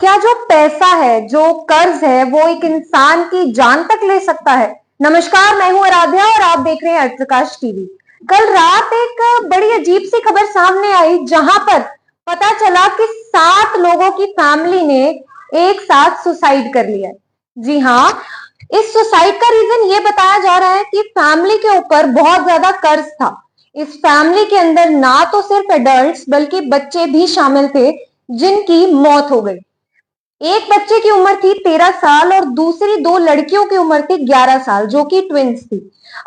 क्या जो पैसा है, जो कर्ज है, वो एक इंसान की जान तक ले सकता है? नमस्कार, मैं हूं आराध्या और आप देख रहे हैं अर्थ प्रकाश टीवी। कल रात एक बड़ी अजीब सी खबर सामने आई, जहां पर पता चला कि 7 लोगों की फैमिली ने एक साथ सुसाइड कर लिया। जी हाँ, इस सुसाइड का रीजन ये बताया जा रहा है कि फैमिली के ऊपर बहुत ज्यादा कर्ज था। इस फैमिली के अंदर ना तो सिर्फ एडल्ट्स बल्कि बच्चे भी शामिल थे, जिनकी मौत हो गई। एक बच्चे की उम्र थी 13 साल और दूसरी 2 लड़कियों की उम्र थी 11 साल, जो कि ट्विंस थी।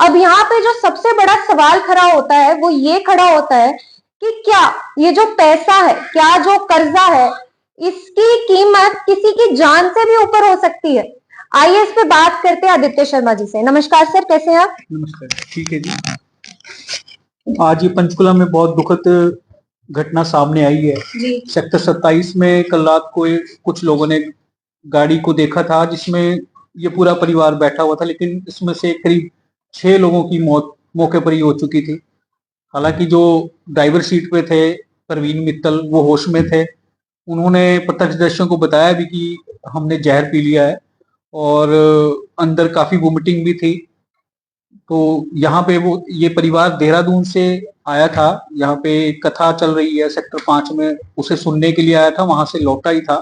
अब यहाँ पे जो सबसे बड़ा सवाल खड़ा होता है वो ये खड़ा होता है कि क्या ये जो पैसा है, क्या जो कर्जा है, इसकी कीमत किसी की जान से भी ऊपर हो सकती है? आइए इस पे बात करते हैं आदित्य शर्मा जी से। नमस्कार सर, कैसे हैं आप? नमस्कार, ठीक है जी। आज ये पंचकुला में बहुत दुखद घटना सामने आई है। सेक्टर 27 में कल रात को कुछ लोगों ने गाड़ी को देखा था जिसमें ये पूरा परिवार बैठा हुआ था, लेकिन इसमें से करीब 6 लोगों की मौत मौके पर ही हो चुकी थी। हालांकि जो ड्राइवर सीट पे थे परवीन मित्तल, वो होश में थे। उन्होंने प्रत्यक्षदर्शियों को बताया भी कि हमने जहर पी लिया है और अंदर काफी वोमिटिंग भी थी। तो यहाँ पे वो ये परिवार देहरादून से आया था, यहाँ पे कथा चल रही है सेक्टर 5 में, उसे सुनने के लिए आया था, वहां से लौटा ही था।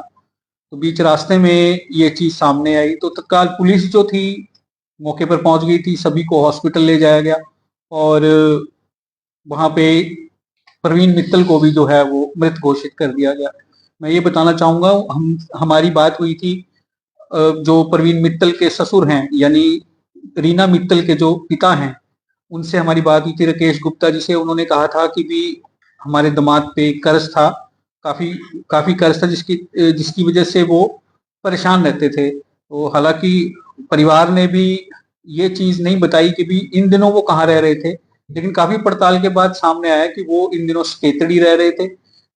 तो बीच रास्ते में ये चीज सामने आई तो तत्काल पुलिस जो थी मौके पर पहुंच गई थी, सभी को हॉस्पिटल ले जाया गया और वहां पे प्रवीण मित्तल को भी जो है वो मृत घोषित कर दिया गया। मैं ये बताना चाहूंगा, हमारी बात हुई थी जो प्रवीण मित्तल के ससुर हैं यानी रीना मित्तल के जो पिता हैं, उनसे हमारी बात हुई थी, राकेश गुप्ता जी से। उन्होंने कहा था कि भी हमारे दामाद पे कर्ज था, काफी काफी कर्ज था जिसकी जिसकी वजह से वो परेशान रहते थे। तो हालांकि परिवार ने भी ये चीज नहीं बताई कि भी इन दिनों वो कहाँ रह रहे थे, लेकिन काफी पड़ताल के बाद सामने आया कि वो इन दिनों स्केतड़ी रह रहे थे।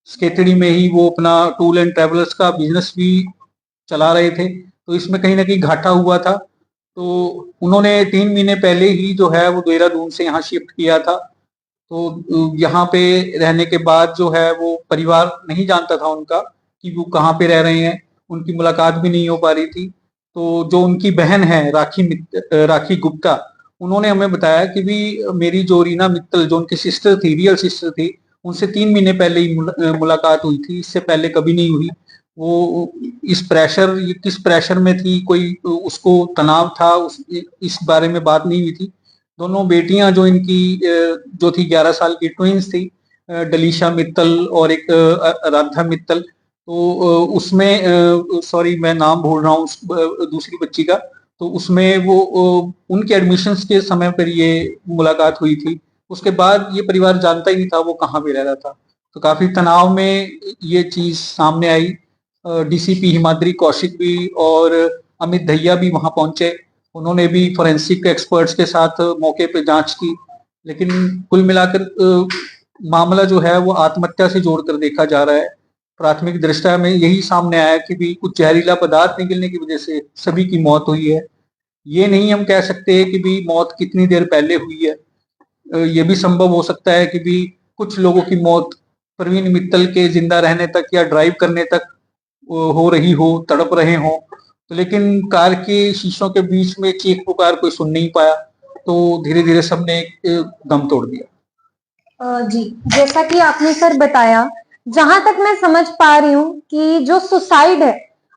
स्केतड़ी में ही वो अपना टूर एंड ट्रेवलर्स का बिजनेस भी चला रहे थे। तो इसमें कहीं ना कहीं घाटा हुआ था। तो उन्होंने 3 महीने पहले ही जो है वो देहरादून से यहाँ शिफ्ट किया था। तो यहाँ पे रहने के बाद जो है वो परिवार नहीं जानता था उनका कि वो कहाँ पे रह रहे हैं, उनकी मुलाकात भी नहीं हो पा रही थी। तो जो उनकी बहन है राखी गुप्ता, उन्होंने हमें बताया कि भी मेरी जो रीना मित्तल जो उनकी सिस्टर थी, रियल सिस्टर थी, उनसे 3 महीने पहले ही मुलाकात हुई थी, इससे पहले कभी नहीं हुई। वो किस प्रेशर में थी, कोई उसको तनाव था, इस बारे में बात नहीं हुई थी। दोनों बेटियां जो इनकी जो थी 11 साल की ट्विंस थी, डलीशा मित्तल और एक राधा मित्तल। तो उसमें सॉरी मैं नाम भूल रहा हूँ दूसरी बच्ची का। तो उसमें वो उनके एडमिशन्स के समय पर ये मुलाकात हुई थी। उसके बाद ये परिवार जानता ही नहीं था वो कहाँ पे रह रहा था। तो काफी तनाव में ये चीज सामने आई। डीसीपी हिमाद्री कौशिक भी और अमित दहिया भी वहां पहुंचे। उन्होंने भी फोरेंसिक एक्सपर्ट्स के साथ मौके पे जांच की, लेकिन कुल मिलाकर मामला जो है वो आत्महत्या से जोड़कर देखा जा रहा है। प्राथमिक दृष्टया में यही सामने आया कि भी कुछ जहरीला पदार्थ निकलने की वजह से सभी की मौत हुई है। ये नहीं हम कह सकते कि भी मौत कितनी देर पहले हुई है। ये भी संभव हो सकता है कि भी कुछ लोगों की मौत प्रवीण मित्तल के जिंदा रहने तक या ड्राइव करने तक हो रही हो, तड़प रहे हो। तो लेकिन कार के शीशों के बीच में चीख पुकार कोई सुन नहीं पाया, तो धीरे धीरे सबने दम तोड़ दिया। जी, जैसा कि आपने सर बताया, जहां तक मैं समझ पा रही हूँ कि जो सुसाइड है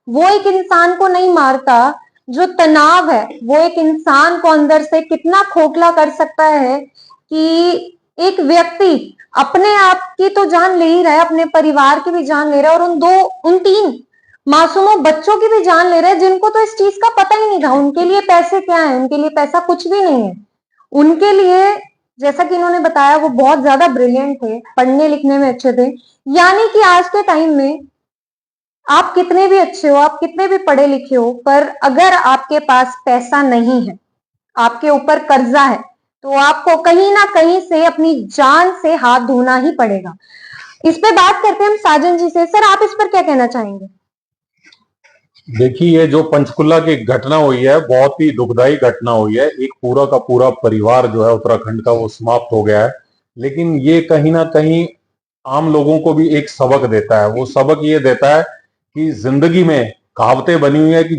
वो एक इंसान को नहीं मारता, जो तनाव है वो एक इंसान को अंदर से कितना खोखला कर सकता है कि एक व्यक्ति अपने आप की तो जान ले ही रहा है, अपने परिवार की भी जान ले रहा है और उन 3 मासूमों बच्चों की भी जान ले रहा है, जिनको तो इस चीज का पता ही नहीं था। उनके लिए पैसे क्या है? उनके लिए पैसा कुछ भी नहीं है। उनके लिए, जैसा कि इन्होंने बताया, वो बहुत ज्यादा ब्रिलियंट थे, पढ़ने लिखने में अच्छे थे। यानी कि आज के टाइम में आप कितने भी अच्छे हो, आप कितने भी पढ़े लिखे हो, पर अगर आपके पास पैसा नहीं है, आपके ऊपर कर्जा है, तो आपको कहीं ना कहीं से अपनी जान से हाथ धोना ही पड़ेगा। इस पे बात करते हैं हम साजन जी से। सर, आप इस पर क्या कहना चाहेंगे? देखिए, ये जो पंचकुला की घटना हुई है बहुत ही दुखदाई घटना हुई है। एक पूरा का पूरा परिवार जो है उत्तराखंड का वो समाप्त हो गया है। लेकिन ये कहीं ना कहीं आम लोगों को भी एक सबक देता है। वो सबक ये देता है कि जिंदगी में कहावतें बनी हुई है कि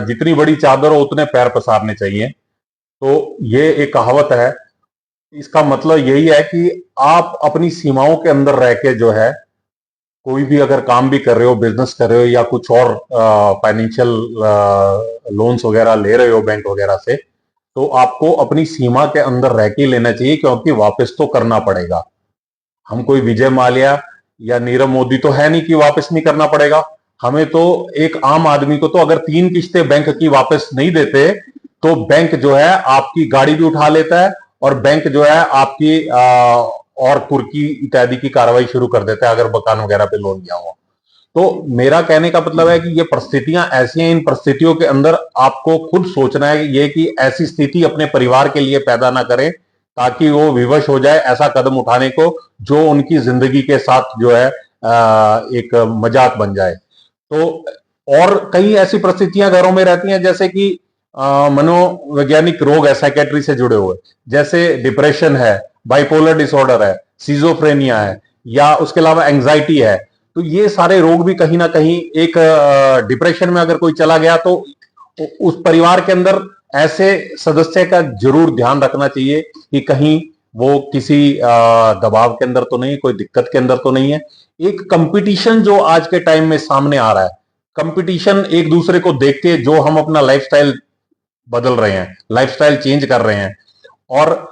जितनी बड़ी चादर हो उतने पैर पसारने चाहिए। तो ये एक कहावत है। इसका मतलब यही है कि आप अपनी सीमाओं के अंदर रह के जो है कोई भी अगर काम भी कर रहे हो, बिजनेस कर रहे हो या कुछ और फाइनेंशियल लोन्स वगैरह ले रहे हो बैंक वगैरह से, तो आपको अपनी सीमा के अंदर रह के लेना चाहिए, क्योंकि वापस तो करना पड़ेगा। हम कोई विजय माल्या या नीरव मोदी तो है नहीं कि वापस नहीं करना पड़ेगा। हमें तो एक आम आदमी को तो अगर 3 किश्तें बैंक की वापस नहीं देते तो बैंक जो है आपकी गाड़ी भी उठा लेता है और बैंक जो है आपकी और कुर्की इत्यादि की कार्रवाई शुरू कर देता है अगर मकान वगैरह पे लोन लिया हुआ। तो मेरा कहने का मतलब है कि ये परिस्थितियां ऐसी हैं, इन परिस्थितियों के अंदर आपको खुद सोचना है ये कि ऐसी स्थिति अपने परिवार के लिए पैदा ना करें ताकि वो विवश हो जाए ऐसा कदम उठाने को जो उनकी जिंदगी के साथ जो है एक मजाक बन जाए। तो और कई ऐसी परिस्थितियां घरों में रहती हैं जैसे कि मनोवैज्ञानिक रोग है साइकेट्री से जुड़े हुए, जैसे डिप्रेशन है, बाइपोलर डिसऑर्डर है, सिजोफ्रेनिया है या उसके अलावा एंजाइटी है। तो ये सारे रोग भी कहीं ना कहीं एक डिप्रेशन में अगर कोई चला गया तो उस परिवार के अंदर ऐसे सदस्य का जरूर ध्यान रखना चाहिए कि कहीं वो किसी दबाव के अंदर तो नहीं, कोई दिक्कत के अंदर तो नहीं है। एक कंपटीशन जो आज के टाइम में सामने आ रहा है, कंपटीशन एक दूसरे को देख के जो हम अपना लाइफस्टाइल बदल रहे हैं, लाइफस्टाइल चेंज कर रहे हैं और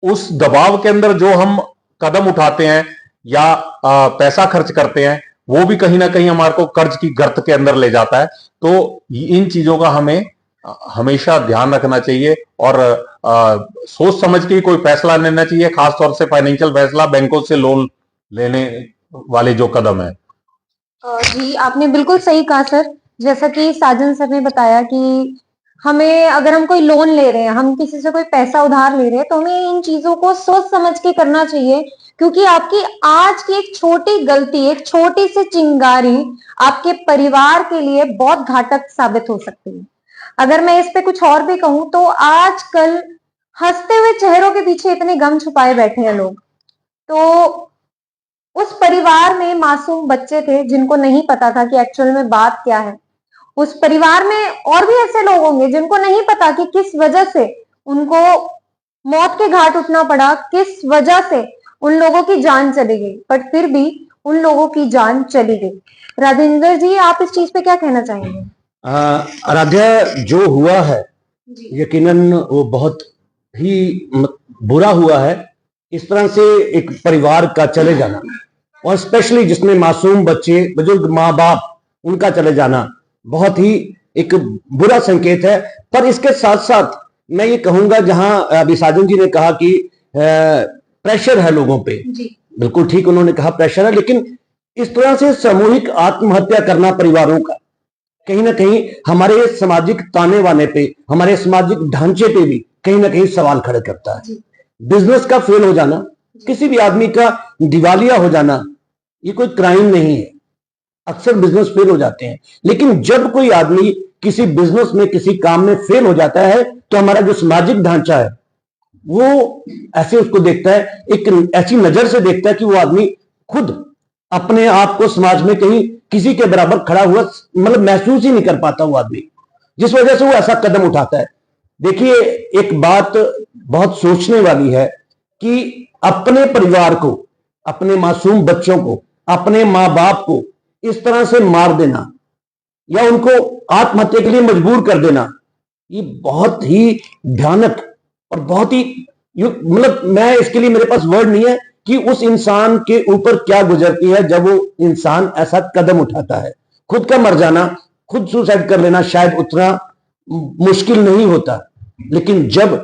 उस दबाव के अंदर जो हम कदम उठाते हैं या पैसा खर्च करते हैं वो भी कहीं ना कहीं हमारे को कर्ज की गर्त के अंदर ले जाता है। तो इन चीजों का हमें हमेशा ध्यान रखना चाहिए और सोच समझ के कोई फैसला लेना चाहिए, खासतौर से फाइनेंशियल फैसला, बैंकों से लोन लेने वाले जो कदम है। जी, आपने बिल्कुल सही कहा सर। जैसा कि साजन सर ने बताया कि हमें अगर हम कोई लोन ले रहे हैं, हम किसी से कोई पैसा उधार ले रहे हैं, तो हमें इन चीजों को सोच समझ के करना चाहिए, क्योंकि आपकी आज की एक छोटी गलती, एक छोटी सी चिंगारी आपके परिवार के लिए बहुत घातक साबित हो सकती है। अगर मैं इस पे कुछ और भी कहूं तो आजकल हंसते हुए चेहरों के पीछे इतने गम छुपाए बैठे हैं लोग। तो उस परिवार में मासूम बच्चे थे जिनको नहीं पता था कि एक्चुअल में बात क्या है। उस परिवार में और भी ऐसे लोग होंगे जिनको नहीं पता कि किस वजह से उनको मौत के घाट उठना पड़ा, किस वजह से उन लोगों की जान चली गई, पर फिर भी उन लोगों की जान चली गई। राजेंद्र जी, आप इस चीज पे क्या कहना चाहेंगे? आराध्या, जो हुआ है यकीनन वो बहुत ही बुरा हुआ है। इस तरह से एक परिवार का चले जाना और स्पेशली जिसमें मासूम बच्चे, बुजुर्ग माँ बाप, उनका चले जाना बहुत ही एक बुरा संकेत है। पर इसके साथ साथ मैं ये कहूंगा, जहां अभी साजन जी ने कहा कि प्रेशर है लोगों पे, बिल्कुल ठीक उन्होंने कहा प्रेशर है, लेकिन इस तरह से सामूहिक आत्महत्या करना परिवारों का कहीं ना कहीं हमारे सामाजिक ताने वाने पे, हमारे सामाजिक ढांचे पे भी कहीं ना कहीं सवाल खड़े करता है। बिजनेस का फेल हो जाना, किसी भी आदमी का दिवालिया हो जाना, ये कोई क्राइम नहीं है। अक्सर बिजनेस फेल हो जाते हैं, लेकिन जब कोई आदमी किसी बिजनेस में, किसी काम में फेल हो जाता है तो हमारा जो सामाजिक ढांचा है वो ऐसे उसको देखता है, एक ऐसी नजर से देखता है कि वो आदमी खुद अपने आप को समाज में कहीं किसी के बराबर खड़ा हुआ मतलब महसूस ही नहीं कर पाता वो आदमी, जिस वजह से वो ऐसा कदम उठाता है। देखिए, एक बात बहुत सोचने वाली है कि अपने परिवार को, अपने मासूम बच्चों को, अपने माँ बाप को इस तरह से मार देना या उनको आत्महत्या के लिए मजबूर कर देना, ये बहुत ही भयानक और बहुत ही मतलब मैं इसके लिए मेरे पास वर्ड नहीं है कि उस इंसान के ऊपर क्या गुजरती है जब वो इंसान ऐसा कदम उठाता है। खुद का मर जाना, खुद सुसाइड कर लेना शायद उतना मुश्किल नहीं होता, लेकिन जब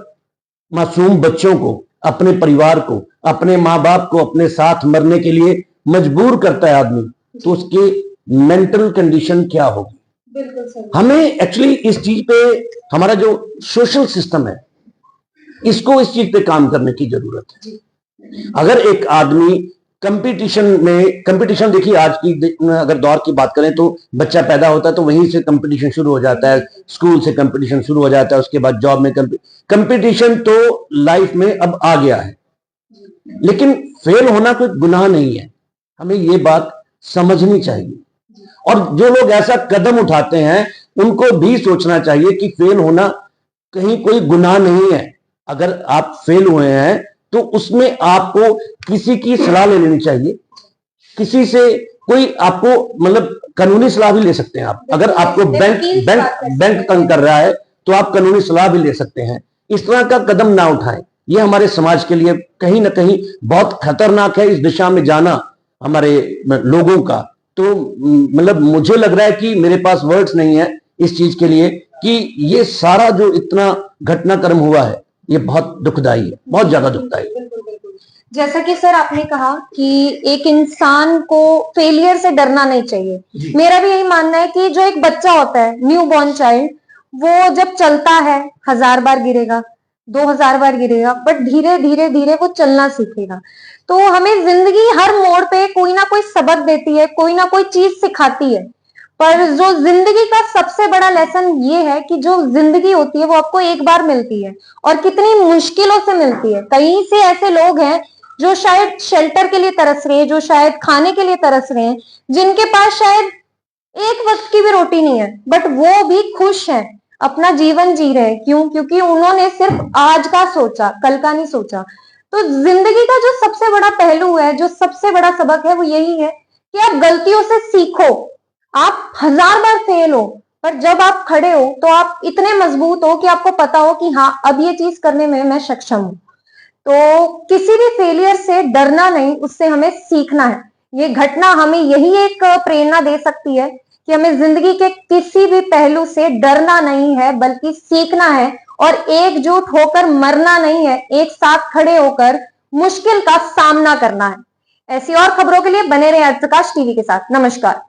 मासूम बच्चों को, अपने परिवार को, अपने माँ बाप को अपने साथ मरने के लिए मजबूर करता है आदमी, तो उसकी मेंटल कंडीशन क्या होगी। बिल्कुल सही। हमें एक्चुअली इस चीज पे, हमारा जो सोशल सिस्टम है, इसको इस चीज पे काम करने की जरूरत है। अगर एक आदमी कंपटीशन देखिए, आज की अगर दौर की बात करें तो बच्चा पैदा होता है तो वहीं से कंपटीशन शुरू हो जाता है, स्कूल से कंपटीशन शुरू हो जाता है, उसके बाद जॉब में कंपटीशन तो लाइफ में अब आ गया है। लेकिन फेल होना कोई गुनाह नहीं है, हमें ये बात समझनी चाहिए। और जो लोग ऐसा कदम उठाते हैं उनको भी सोचना चाहिए कि फेल होना कहीं कोई गुनाह नहीं है। अगर आप फेल हुए हैं तो उसमें आपको किसी की सलाह ले लेनी चाहिए, किसी से कोई आपको मतलब कानूनी सलाह भी ले सकते हैं आप। अगर आपको बैंक तंग कर रहा है तो आप कानूनी सलाह भी ले सकते हैं। इस तरह का कदम ना उठाएं, ये हमारे समाज के लिए कहीं ना कहीं बहुत खतरनाक है। इस दिशा में जाना हमारे लोगों का, तो मतलब मुझे लग रहा है कि मेरे पास वर्ड्स नहीं है इस चीज के लिए कि ये सारा जो इतना घटनाक्रम हुआ है ये बहुत दुखदाई है, बहुत ज्यादा दुखदाई है। जैसा कि सर आपने कहा कि एक इंसान को फेलियर से डरना नहीं चाहिए। मेरा भी यही मानना है कि जो एक बच्चा होता है, न्यू बॉर्न चाइल्ड, वो जब चलता है 1000 बार गिरेगा, 2000 बार गिरेगा, बट धीरे धीरे धीरे वो चलना सीखेगा। तो हमें जिंदगी हर मोड़ पे कोई ना कोई सबक देती है, कोई ना कोई चीज सिखाती है। पर जो जिंदगी का सबसे बड़ा लेसन ये है कि जो जिंदगी होती है वो आपको एक बार मिलती है और कितनी मुश्किलों से मिलती है। कहीं से ऐसे लोग हैं जो शायद शेल्टर के लिए तरस रहे हैं, जो शायद खाने के लिए तरस रहे हैं, जिनके पास शायद एक वक्त की भी रोटी नहीं है, बट वो भी खुश हैं, अपना जीवन जी रहे हैं। क्यों? क्योंकि उन्होंने सिर्फ आज का सोचा, कल का नहीं सोचा। तो जिंदगी का जो सबसे बड़ा पहलू है, जो सबसे बड़ा सबक है, वो यही है कि आप गलतियों से सीखो। आप 1000 बार फेल हो, पर जब आप खड़े हो तो आप इतने मजबूत हो कि आपको पता हो कि हाँ, अब ये चीज करने में मैं सक्षम हूं। तो किसी भी फेलियर से डरना नहीं, उससे हमें सीखना है। ये घटना हमें यही एक प्रेरणा दे सकती है कि हमें जिंदगी के किसी भी पहलू से डरना नहीं है, बल्कि सीखना है और एकजुट होकर मरना नहीं है, एक साथ खड़े होकर मुश्किल का सामना करना है। ऐसी और खबरों के लिए बने रहे अर्थ प्रकाश टीवी के साथ। नमस्कार।